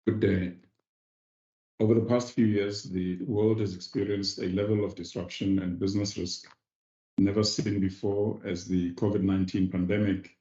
Good day. Over the past few years, the world has experienced a level of disruption and business risk never seen before as the COVID-19 pandemic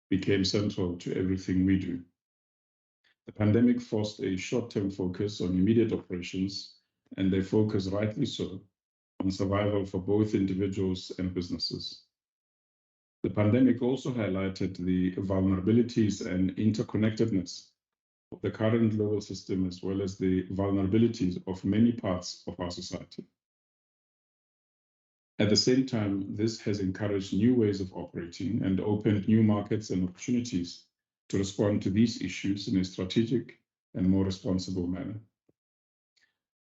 became central to everything we do. The pandemic forced a short-term focus on immediate operations, and a focus, rightly so, on survival for both individuals and businesses. The pandemic also highlighted the vulnerabilities and interconnectedness of the current global system, as well as the vulnerabilities of many parts of our society. At the same time, this has encouraged new ways of operating and opened new markets and opportunities to respond to these issues in a strategic and more responsible manner.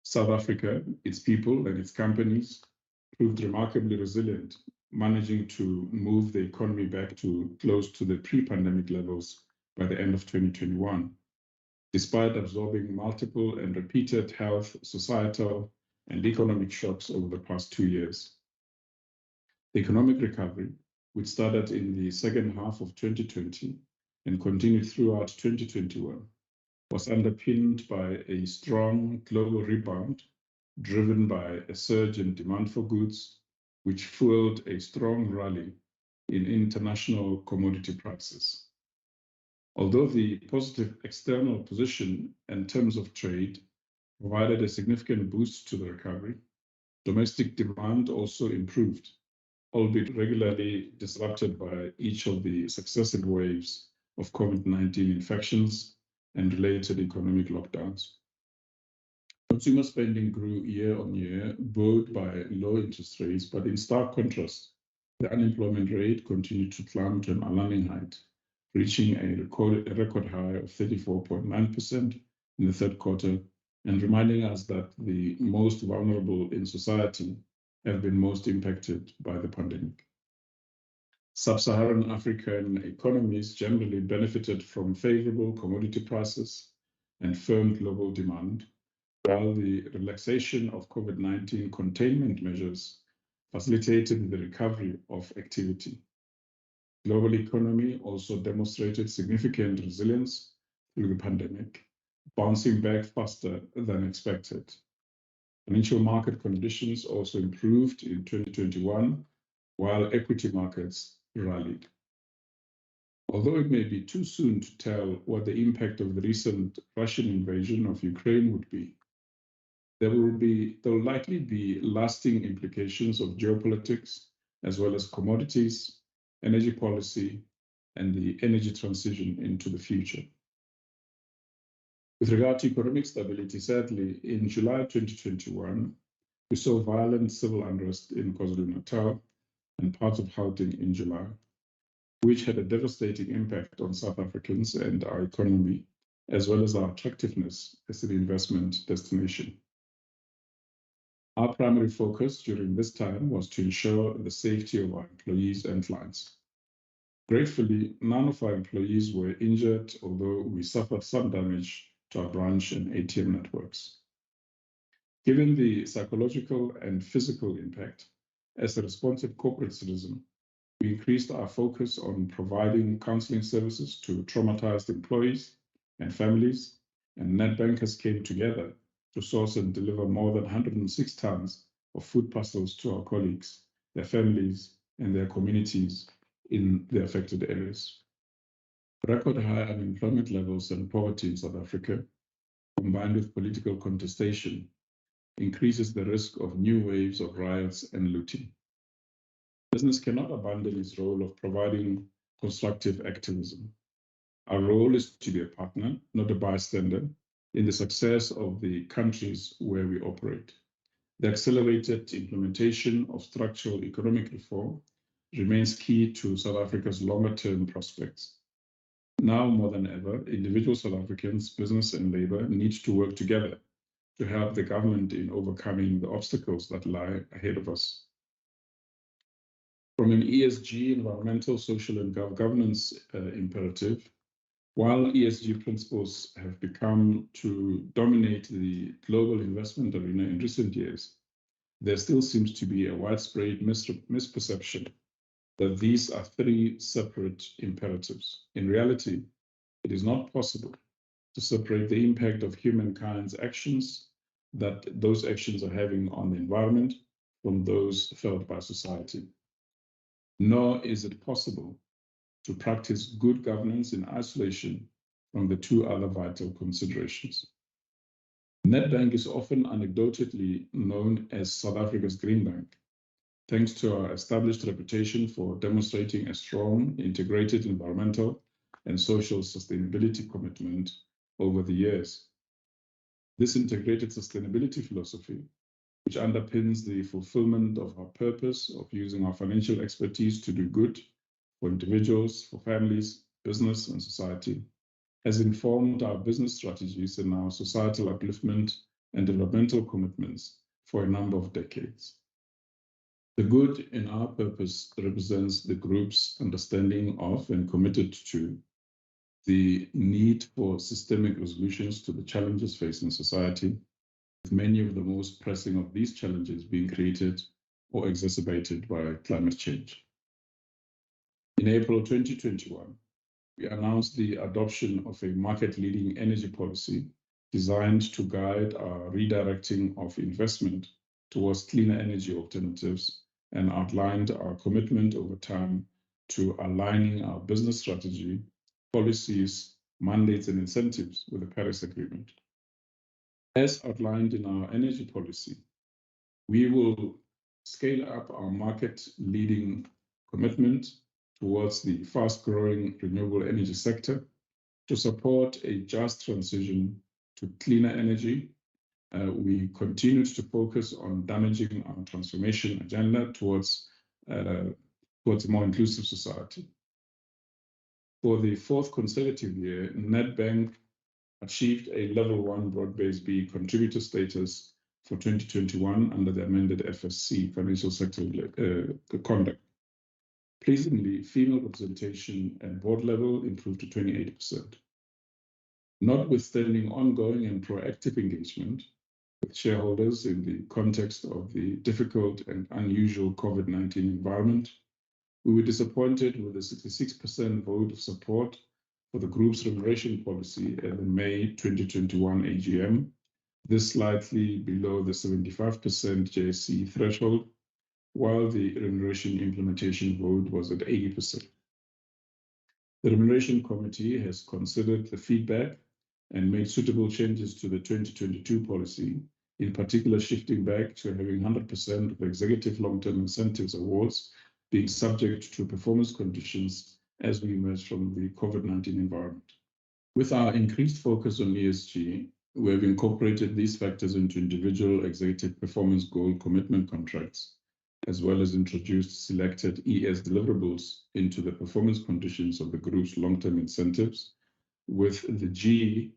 South Africa, its people and its companies proved remarkably resilient, managing to move the economy back to close to the pre-pandemic levels by the end of 2021. Despite absorbing multiple and repeated health, societal, and economic shocks over the past 2 years. The economic recovery, which started in the second half of 2020 and continued throughout 2021, was underpinned by a strong global rebound driven by a surge in demand for goods, which fueled a strong rally in international commodity prices. Although the positive external position and terms of trade provided a significant boost to the recovery, domestic demand also improved, albeit regularly disrupted by each of the successive waves of COVID-19 infections and related economic lockdowns. Consumer spending grew year on year, buoyed by low interest rates, but in stark contrast, the unemployment rate continued to climb to an alarming height, reaching a record high of 34.9% in the third quarter, and reminding us that the most vulnerable in society have been most impacted by the pandemic. Sub-Saharan African economies generally benefited from favorable commodity prices and firm global demand, while the relaxation of COVID-19 containment measures facilitated the recovery of activity. Global economy also demonstrated significant resilience through the pandemic, bouncing back faster than expected. Financial market conditions also improved in 2021, while equity markets rallied. Although it may be too soon to tell what the impact of the recent Russian invasion of Ukraine would be, there will likely be lasting implications of geopolitics, as well as commodities, energy policy, and the energy transition into the future. With regard to economic stability, sadly, in July 2021, we saw violent civil unrest in KwaZulu-Natal and parts of Gauteng in July, which had a devastating impact on South Africans and our economy, as well as our attractiveness as an investment destination. Our primary focus during this time was to ensure the safety of our employees and clients. Gratefully, none of our employees were injured, although we suffered some damage to our branch and ATM networks. Given the psychological and physical impact, as a responsive corporate citizen, we increased our focus on providing counseling services to traumatized employees and families, and NEDBANK came together to source and deliver more than 106 tons of food parcels to our colleagues, their families, and their communities in the affected areas. Record high unemployment levels and poverty in South Africa, combined with political contestation, increases the risk of new waves of riots and looting. Business cannot abandon its role of providing constructive activism. Our role is to be a partner, not a bystander, in the success of the countries where we operate. The accelerated implementation of structural economic reform remains key to South Africa's longer-term prospects. Now more than ever, individual South Africans, business and labor need to work together to help the government in overcoming the obstacles that lie ahead of us. From an ESG, environmental, social, and governance imperative, while ESG principles have become to dominate the global investment arena in recent years, there still seems to be a widespread misperception that these are three separate imperatives. In reality, it is not possible to separate the impact of humankind's actions, that those actions are having on the environment, from those felt by society. Nor is it possible to practice good governance in isolation from the two other vital considerations. NEDBANK is often anecdotally known as South Africa's Green Bank, thanks to our established reputation for demonstrating a strong, integrated environmental and social sustainability commitment over the years. This integrated sustainability philosophy, which underpins the fulfillment of our purpose of using our financial expertise to do good for individuals, for families, business, and society, has informed our business strategies and our societal upliftment and developmental commitments for a number of decades. The good in our purpose represents the group's understanding of and committed to the need for systemic resolutions to the challenges facing society, with many of the most pressing of these challenges being created or exacerbated by climate change. In April 2021, we announced the adoption of a market-leading energy policy designed to guide our redirecting of investment towards cleaner energy alternatives, and outlined our commitment over time to aligning our business strategy, policies, mandates, and incentives with the Paris Agreement. As outlined in our energy policy, we will scale up our market-leading commitment towards the fast-growing renewable energy sector to support a just transition to cleaner energy. We continued to focus on damaging our transformation agenda towards a more inclusive society. For the fourth consecutive year, NEDBANK achieved a Level 1 Broad-Based B contributor status for 2021 under the amended FSC, Financial Sector Conduct. Pleasingly, female representation at board level improved to 28%. Notwithstanding ongoing and proactive engagement with shareholders in the context of the difficult and unusual COVID-19 environment, we were disappointed with the 66% vote of support for the group's remuneration policy at the May 2021 AGM, this slightly below the 75% JSE threshold, while the remuneration implementation vote was at 80%. The Remuneration Committee has considered the feedback and made suitable changes to the 2022 policy, in particular shifting back to having 100% of executive long-term incentives awards being subject to performance conditions as we emerge from the COVID-19 environment. With our increased focus on ESG, we have incorporated these factors into individual executive performance goal commitment contracts, as well as introduced selected ES deliverables into the performance conditions of the group's long-term incentives, with the G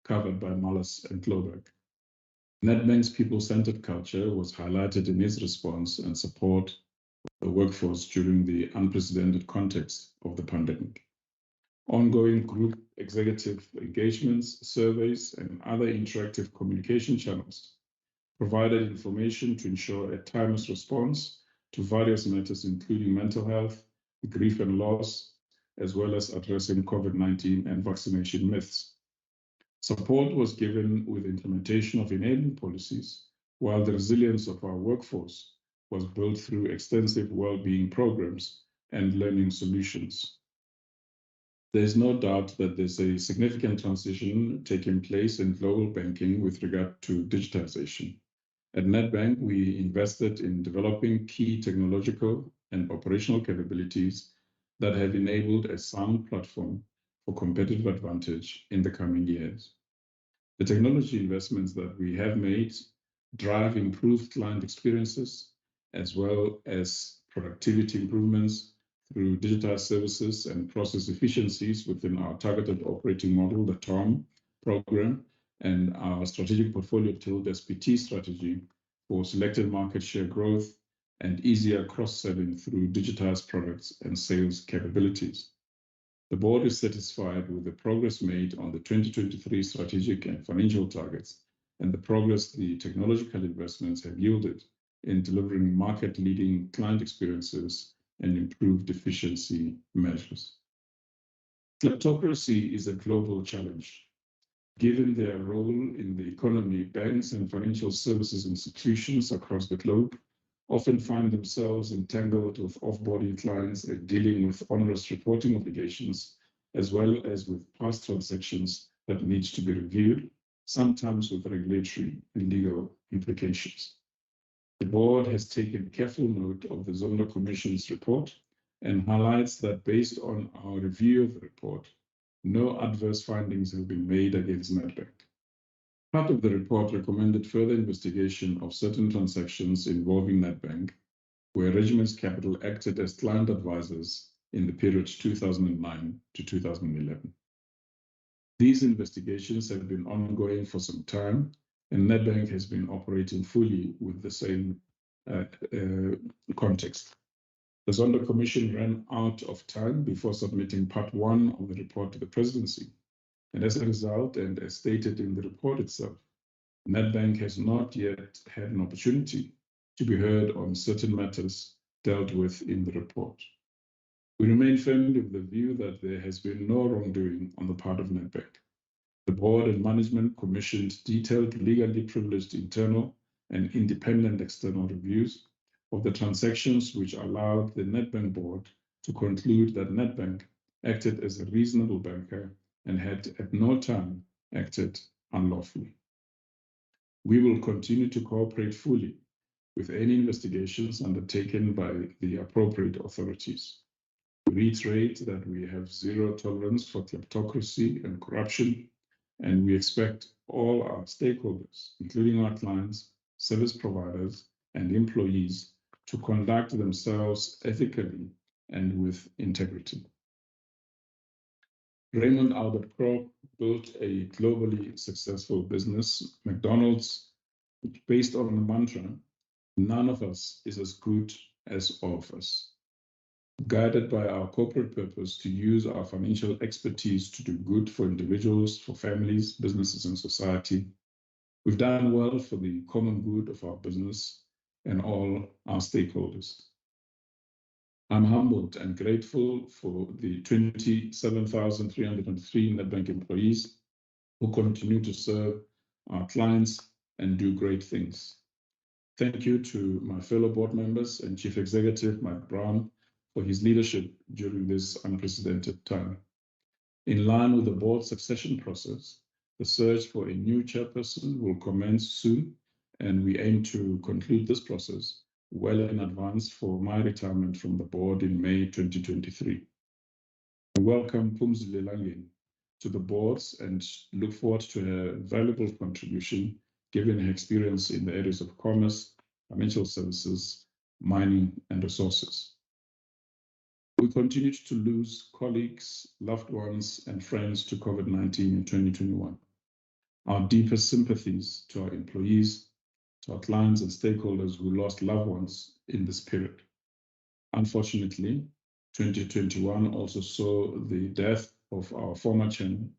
covered by Malus and Kloberg. NEDBANK's people-centered culture was highlighted in its response and support of the workforce during the unprecedented context of the pandemic. Ongoing group executive engagements, surveys, and other interactive communication channels provided information to ensure a timeless response to various matters, including mental health, grief and loss, as well as addressing COVID-19 and vaccination myths. Support was given with implementation of enabling policies, while the resilience of our workforce was built through extensive well-being programs and learning solutions. There is no doubt that there's a significant transition taking place in global banking with regard to digitization. At NEDBANK, we invested in developing key technological and operational capabilities that have enabled a sound platform for competitive advantage in the coming years. The technology investments that we have made drive improved client experiences, as well as productivity improvements through digitized services and process efficiencies within our targeted operating model, the TOM program, and our strategic portfolio tilt SPT strategy for selected market share growth and easier cross-selling through digitized products and sales capabilities. The board is satisfied with the progress made on the 2023 strategic and financial targets and the progress the technological investments have yielded in delivering market-leading client experiences and improved efficiency measures. Kleptocracy is a global challenge. Given their role in the economy, banks and financial services institutions across the globe often find themselves entangled with off-body clients and dealing with onerous reporting obligations, as well as with past transactions that need to be reviewed, sometimes with regulatory and legal implications. The board has taken careful note of the Zondo Commission's report and highlights that based on our review of the report, no adverse findings have been made against NEDBANK. Part of the report recommended further investigation of certain transactions involving NEDBANK, where Regiment's Capital acted as client advisors in the period 2009 to 2011. These investigations have been ongoing for some time, and NEDBANK has been operating fully with the same context. The Zondo Commission ran out of time before submitting part 1 of the report to the presidency. And as a result, and as stated in the report itself, NEDBANK has not yet had an opportunity to be heard on certain matters dealt with in the report. We remain firmly of the view that there has been no wrongdoing on the part of NEDBANK. The board and management commissioned detailed, legally privileged internal and independent external reviews of the transactions, which allowed the NEDBANK board to conclude that NEDBANK acted as a reasonable banker and had at no time acted unlawfully. We will continue to cooperate fully with any investigations undertaken by the appropriate authorities. We reiterate that we have zero tolerance for kleptocracy and corruption, and we expect all our stakeholders, including our clients, service providers, and employees, to conduct themselves ethically and with integrity. Raymond Albert Kropp built a globally successful business, McDonald's, based on the mantra, none of us is as good as all of us. Guided by our corporate purpose to use our financial expertise to do good for individuals, for families, businesses, and society, we've done well for the common good of our business and all our stakeholders. I'm humbled and grateful for the 27,303 NEDBANK employees who continue to serve our clients and do great things. Thank you to my fellow board members and Chief Executive Mike Brown for his leadership during this unprecedented time. In line with the board succession process, the search for a new chairperson will commence soon, and we aim to conclude this process well in advance for my retirement from the board in May 2023. I welcome Phumzile Langeni to the boards and look forward to her valuable contribution given her experience in the areas of commerce, financial services, mining, and resources. We continued to lose colleagues, loved ones, and friends to COVID-19 in 2021. Our deepest sympathies to our employees, to our clients and stakeholders who lost loved ones in this period. Unfortunately, 2021 also saw the death of our former chairman,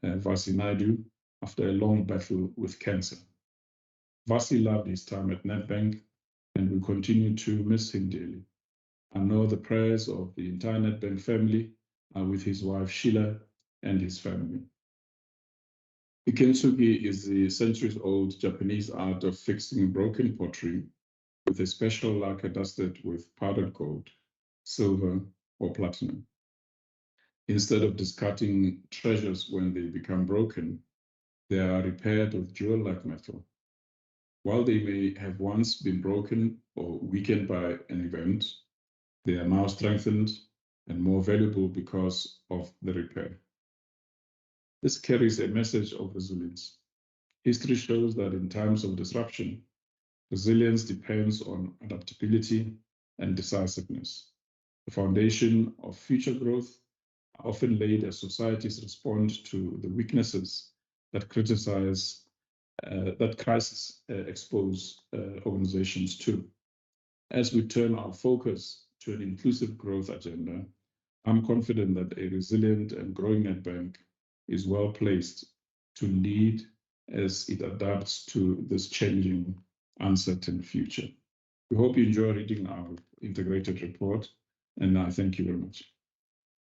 Vasi Naidu, after a long battle with cancer. Vasi loved his time at NEDBANK, and we continue to miss him dearly. I know the prayers of the entire NEDBANK family are with his wife Sheila and his family. Ikintsugi is the centuries-old Japanese art of fixing broken pottery with a special lacquer dusted with powdered gold, silver, or platinum. Instead of discarding treasures when they become broken, they are repaired with jewel-like metal. While they may have once been broken or weakened by an event, they are now strengthened and more valuable because of the repair. This carries a message of resilience. History shows that in times of disruption, resilience depends on adaptability and decisiveness. The foundation of future growth are often laid as societies respond to the weaknesses that crisis expose organizations to. As we turn our focus to an inclusive growth agenda, I'm confident that a resilient and growing NEDBANK is well placed to lead as it adapts to this changing, uncertain future. We hope you enjoy reading our integrated report, and I thank you very much.